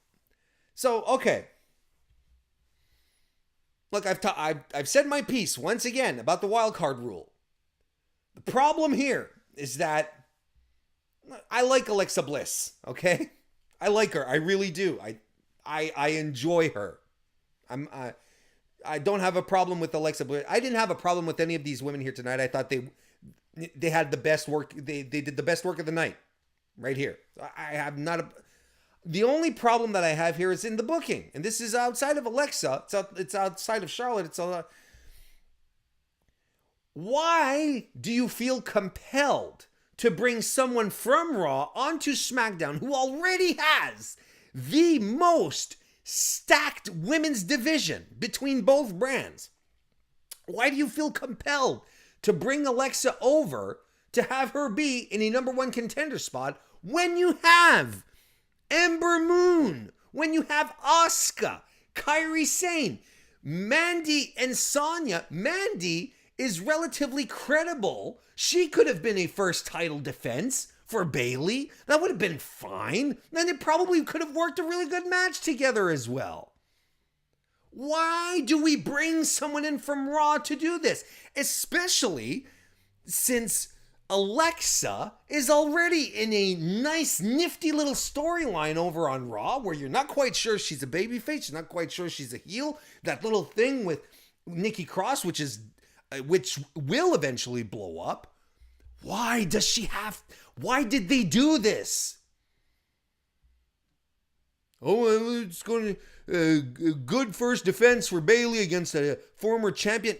Look, I've said my piece once again about the wild card rule. The problem here is that I like Alexa Bliss, okay? I like her. I really do. I enjoy her. I don't have a problem with Alexa Bliss. I didn't have a problem with any of these women here tonight. I thought they had the best work. They did the best work of the night right here. I have not the only problem that I have here is in the booking. And this is outside of Alexa. It's outside of Charlotte. Why do you feel compelled to bring someone from Raw onto SmackDown who already has the most stacked women's division between both brands? Why do you feel compelled to bring Alexa over to have her be in a number 1 contender spot when you have Ember Moon, when you have Asuka, Kairi Sane, Mandy and Sonya? Mandy is relatively credible. She could have been a first title defense for Bayley. That would have been fine. And it probably could have worked a really good match together as well. Why do we bring someone in from Raw to do this? Especially since Alexa is already in a nice, nifty little storyline over on Raw where you're not quite sure she's a babyface, you're not quite sure she's a heel. That little thing with Nikki Cross, which will eventually blow up. Why did they do this? Oh, it's going to good first defense for Bayley against a former champion.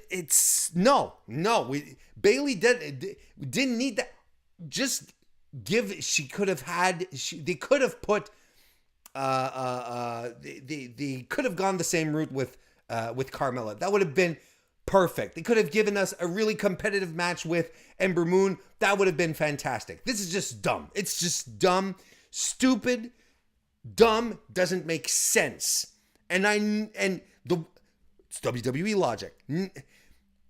Bayley didn't need that. They could have put they could have gone the same route with Carmella. That would have been Perfect. They could have given us a really competitive match with Ember Moon. That would have been fantastic. This is just dumb. It's just dumb, stupid, dumb, doesn't make sense. It's WWE logic.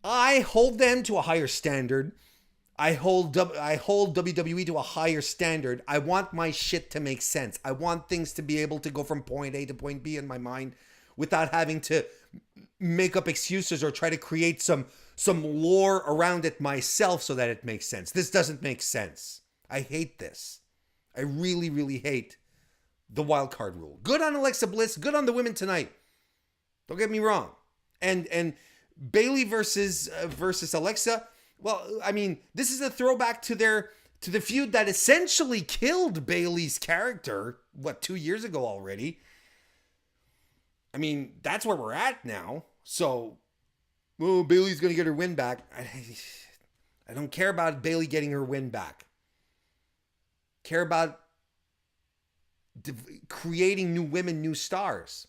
I hold them to a higher standard. I hold WWE to a higher standard. I want my shit to make sense. I want things to be able to go from point A to point B in my mind without having to make up excuses or try to create some lore around it myself so that it makes sense. This doesn't make sense. I hate this. I really, really hate the wild card rule. Good on Alexa Bliss. Good on the women tonight. Don't get me wrong. And Bayley versus Alexa. Well, I mean, this is a throwback to the feud that essentially killed Bayley's character, 2 years ago already. I mean, that's where we're at now. So, Bayley's going to get her win back. I don't care about Bayley getting her win back. Care about creating new women, new stars.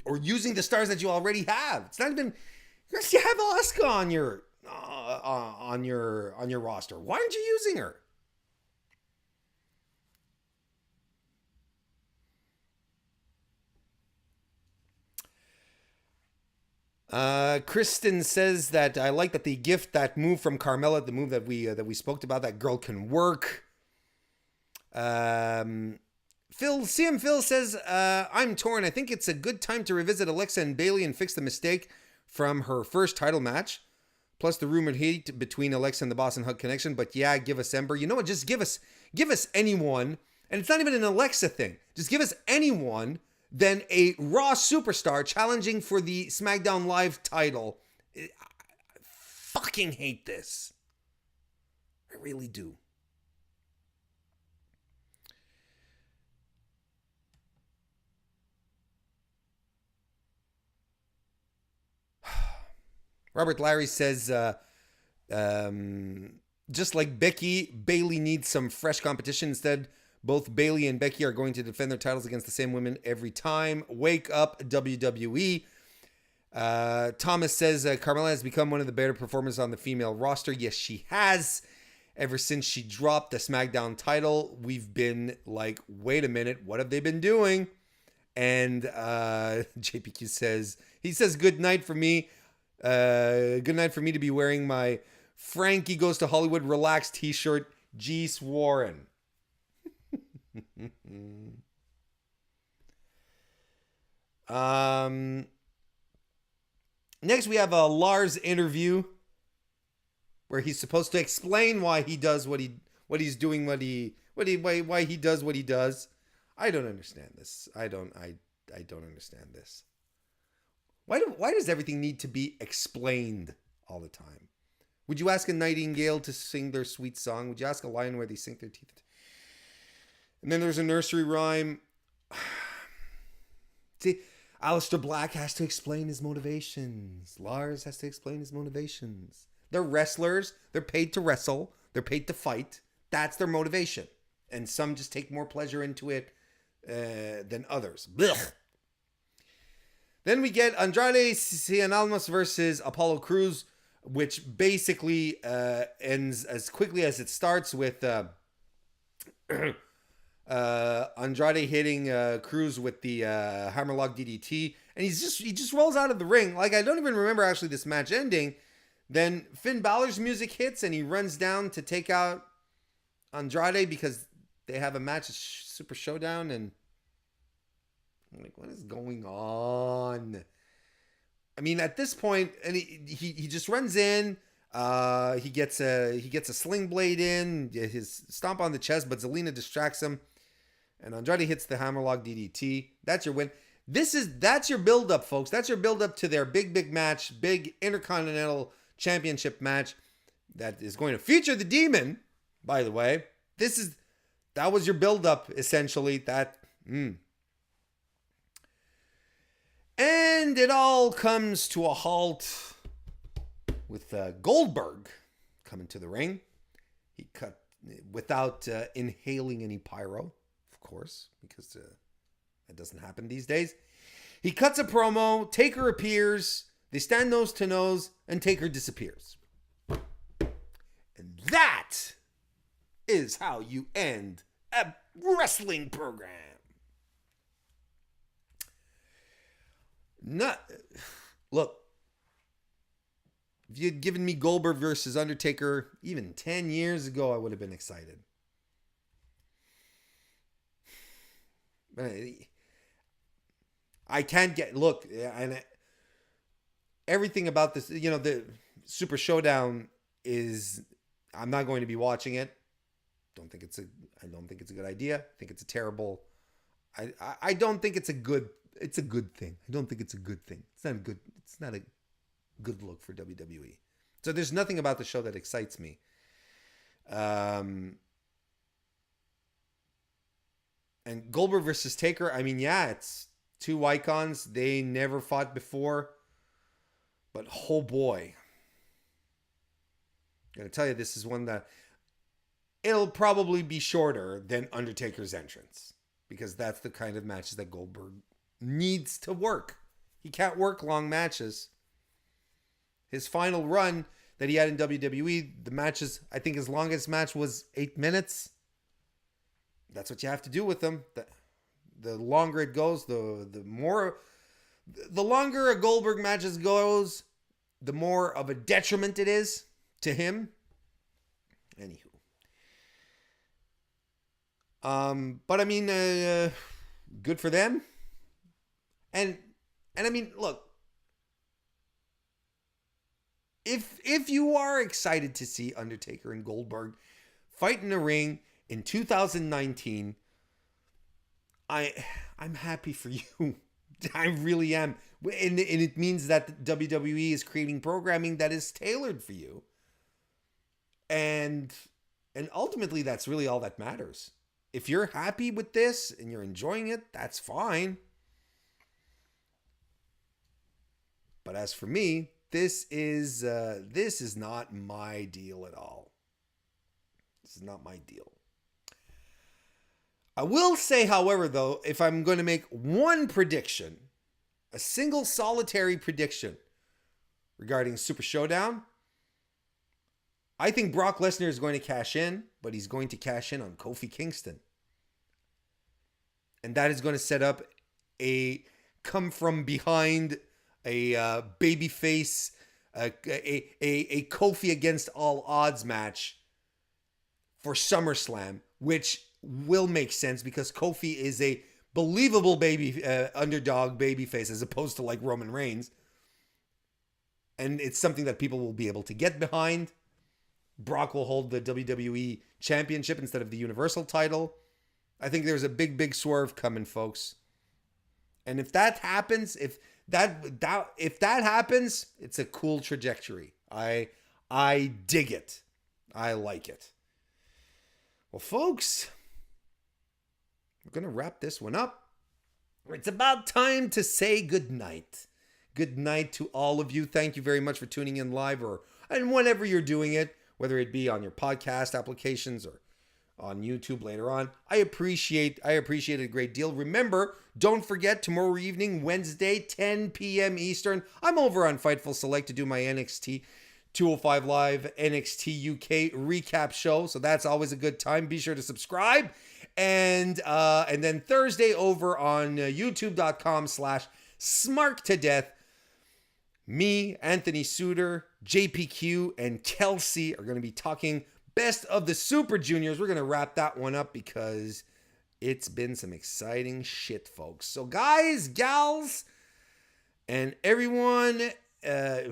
Or using the stars that you already have. It's not even... You have Asuka on your roster. Why aren't you using her? Kristen says that I like that they gift that move from Carmella, the move that we spoke about. That girl can work. CM Phil says I'm torn. I think it's a good time to revisit Alexa and Bayley and fix the mistake from her first title match, plus the rumored heat between Alexa and the Boston Hug connection. But yeah, give us Ember. You know what? Just give us anyone, and it's not even an Alexa thing. Just give us anyone, then a Raw superstar challenging for the SmackDown Live title. I fucking hate this. I really do. Robert Larry says, just like Becky, Bayley needs some fresh competition. Instead, both Bayley and Becky are going to defend their titles against the same women every time. Wake up, WWE. Thomas says, Carmella has become one of the better performers on the female roster. Yes, she has. Ever since she dropped the SmackDown title, we've been like, wait a minute, what have they been doing? And JPQ says, good night for me. Good night for me to be wearing my Frankie Goes to Hollywood relaxed t-shirt. Jeez Warren. Next we have a Lars interview where he's supposed to explain why he does why he does what he does. I don't understand this. I don't understand this. Why does everything need to be explained all the time? Would you ask a nightingale to sing their sweet song? Would you ask a lion where they sink their teeth? And then there's a nursery rhyme. See, Aleister Black has to explain his motivations. Lars has to explain his motivations. They're wrestlers. They're paid to wrestle. They're paid to fight. That's their motivation. And some just take more pleasure into it than others. Blech. Then we get Andrade Cien Almas versus Apollo Crews, which basically ends as quickly as it starts with Andrade hitting Crews with the hammerlock DDT, and he just rolls out of the ring. Like, I don't even remember actually this match ending. Then Finn Balor's music hits, and he runs down to take out Andrade because they have a match at Super ShowDown, and I'm like, what is going on? I mean, at this point, and he just runs in. He gets a sling blade in, his stomp on the chest, but Zelina distracts him, and Andrade hits the hammerlock DDT. That's your win. That's your build up, folks. That's your build up to their big match, big Intercontinental Championship match that is going to feature the Demon. By the way, that was your build up essentially. And it all comes to a halt with Goldberg coming to the ring. He cut without inhaling any pyro, of course, because that doesn't happen these days. He cuts a promo. Taker appears. They stand nose to nose, and Taker disappears. And that is how you end a wrestling program. Look, if you'd given me Goldberg versus Undertaker even 10 years ago, I would have been excited. But I can't get, look, and everything about this, the Super ShowDown is, I'm not going to be watching it. I don't think it's a good idea. I think it's a terrible, I don't think it's a good thing. I don't think it's a good thing. It's not a good look for WWE. So there's nothing about the show that excites me. And Goldberg versus Taker, I mean, yeah, it's two icons. They never fought before. But oh boy. I'm going to tell you, this is one that it'll probably be shorter than Undertaker's entrance. Because that's the kind of matches that Goldberg needs to work. He can't work long matches. His final run that he had in WWE, the matches, I think his longest match was 8 minutes. That's what you have to do with them. The longer it goes, the longer a Goldberg matches goes, the more of a detriment it is to him. Anywho. But I mean, good for them. And I mean, look, if you are excited to see Undertaker and Goldberg fight in a ring in 2019, I'm happy for you. I really am. And it means that WWE is creating programming that is tailored for you. And ultimately, that's really all that matters. If you're happy with this and you're enjoying it, that's fine. But as for me, this is not my deal at all. This is not my deal. I will say, however, though, if I'm going to make one prediction, a single solitary prediction regarding Super ShowDown, I think Brock Lesnar is going to cash in, but he's going to cash in on Kofi Kingston. And that is going to set up a come from behind, a babyface, a Kofi against all odds match for SummerSlam, which will make sense because Kofi is a believable underdog babyface as opposed to like Roman Reigns. And it's something that people will be able to get behind. Brock will hold the WWE Championship instead of the Universal title. I think there's a big swerve coming, folks. And if that happens, if that happens, it's a cool trajectory. I dig it. I like it. Well, folks, we're going to wrap this one up. It's about time to say goodnight. Good night to all of you. Thank you very much for tuning in live and whenever you're doing it, whether it be on your podcast applications or on YouTube later on. I appreciate it a great deal. Remember, don't forget tomorrow evening, Wednesday, 10 p.m. Eastern, I'm over on Fightful Select to do my NXT 205 Live NXT UK recap show. So that's always a good time. Be sure to subscribe. And then Thursday over on youtube.com/smarktodeath. Me, Anthony Suter, JPQ, and Kelsey are going to be talking Best of the Super Juniors. We're going to wrap that one up because it's been some exciting shit, folks. So guys, gals, and everyone, I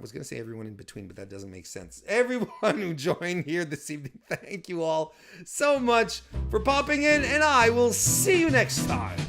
was going to say everyone in between, but that doesn't make sense. Everyone who joined here this evening, thank you all so much for popping in, and I will see you next time.